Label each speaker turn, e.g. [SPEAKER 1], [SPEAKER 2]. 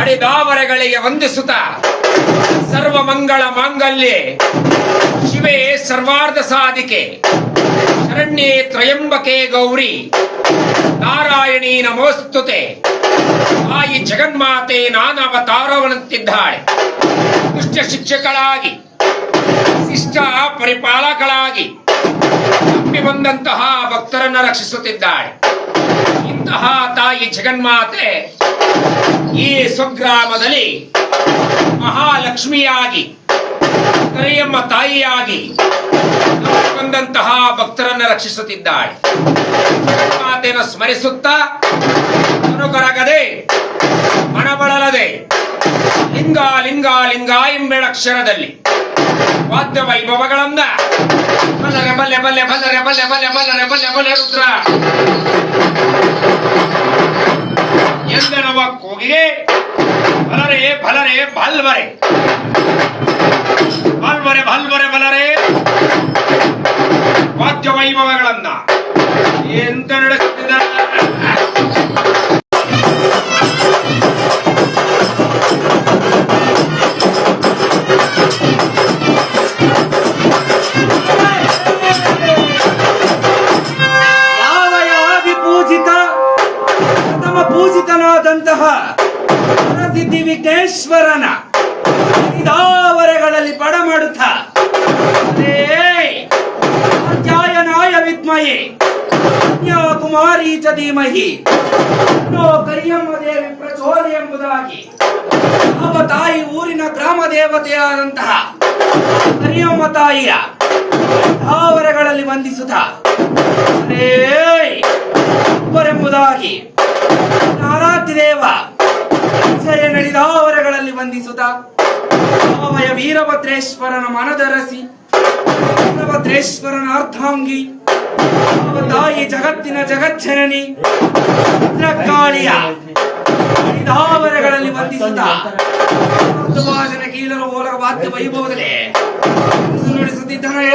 [SPEAKER 1] ನಡೆದಾವರೆಗಳಿಗೆ ವಂದಿಸುತ್ತ ಸರ್ವ ಮಂಗಳ ಮಾಂಗಲ್ಯೆ ಶಿವೆ ಸರ್ವಾರ್ಥ ಸಾಧಿಕೆ ಶರಣ್ಯೇ ತ್ರಯಂಬಕೆ ಗೌರಿ ನಾರಾಯಣಿ ನಮೋಸ್ತುತೆ. ತಾಯಿ ಜಗನ್ಮಾತೆ ನಾನವತಾರವನ್ನುತ್ತಿದ್ದಾಳೆ. ದುಷ್ಟ ಶಿಕ್ಷಕಳಾಗಿ ಶಿಷ್ಟ ಪರಿಪಾಲಕಳಾಗಿ ತಪ್ಪಿ ಬಂದಂತಹ ಭಕ್ತರನ್ನು ರಕ್ಷಿಸುತ್ತಿದ್ದಾಳೆ. ಇಂತಹ ತಾಯಿ ಜಗನ್ಮಾತೆ ಈ ಸ್ವಗ್ರಾಮದಲ್ಲಿ ಮಹಾಲಕ್ಷ್ಮಿಯಾಗಿ ಕರಿಯಮ್ಮ ತಾಯಿಯಾಗಿ ಬಂದಂತಹ ಭಕ್ತರನ್ನು ರಕ್ಷಿಸುತ್ತಿದ್ದಾಳೆ. ಮಾತೆಯನ್ನು ಸ್ಮರಿಸುತ್ತಾ ಅನುಕರಗದೆ ಮನಬಳಲದೆ ಲಿಂಗ ಲಿಂಗ ಲಿಂಗ ಎಂಬೆಳಕ್ಷರದಲ್ಲಿ ವಾದ್ಯ ವೈಭವಗಳನ್ನ ಬಲ್ಲರೆ ಬಲ್ಲೆ ಬಲ್ಲೆ ಬಲ್ಲರೆ ಬಲ್ಲೆ ಬಲ್ಲೆ ಬಲ್ಲರೆ ಬಲ್ಲೆ ಬಲ್ಲೆ ರುದ್ರ ಎಂದೆನ್ನುವ ಕೂಗಿಗೆ ಬಲರೆ ಬಲರೆ ಬಲ್ವರೆ ಬಲ್ವರೆ ಬಲ್ವರೆ ಬಲರೆ ವಾದ್ಯ ವೈಭವಗಳನ್ನ ಎಂತ ನಡೆಸುತ್ತಿದ್ದಾರೆ.
[SPEAKER 2] ಪೂಜಿತನಾದಂತಹ ಸಿದ್ಧಿ ವಿಘ್ನೇಶ್ವರನ ಇದಾವರೆಗಳಲ್ಲಿ ಪಡಮಾಡುತ್ತ ಅಧ್ಯಾಯನಾಯ ವಿದ್ಮಯೇ ಕನ್ಯಾಕುಮಾರಿ ಚ ಧೀಮಹಿ ನೋ ಕರಿಯಮ್ಮ ದೇವಿ ಪ್ರಚೋದನೆ ಎಂಬುದಾಗಿ ಅವ ತಾಯಿ ಊರಿನ ಗ್ರಾಮ ದೇವತೆಯಾದಂತಹ ಕರಿಯಮ್ಮ ತಾಯಿಯ ಇದಾವರೆಗಳಲ್ಲಿ ವಂದಿಸುತ್ತ ಎಂಬುದಾಗಿ ಆರಾಧ್ಯ ದೇವ ನಡೆದಾವರೆಗಳಲ್ಲಿ ವಂದಿಸುತ್ತ ಅವಯ ವೀರಭದ್ರೇಶ್ವರನ ಮನದರಸಿ ವೀರಭದ್ರೇಶ್ವರನ ಅರ್ಧಾಂಗಿ ತಾಯಿ ಜಗತ್ತಿನ ಜಗಜ್ಜನನಿ ಭದ್ರಕಾಳಿಯ ನಡೆದಾವರೆಗಳಲ್ಲಿ ವಂದಿಸುತ್ತ ಭಾಷಣ ಕೀಲರು ಓಲಗ ವಾದ್ಯ ವೈಭವದಲ್ಲಿ ನುಡಿಸುತ್ತಿದ್ದಾನೆ.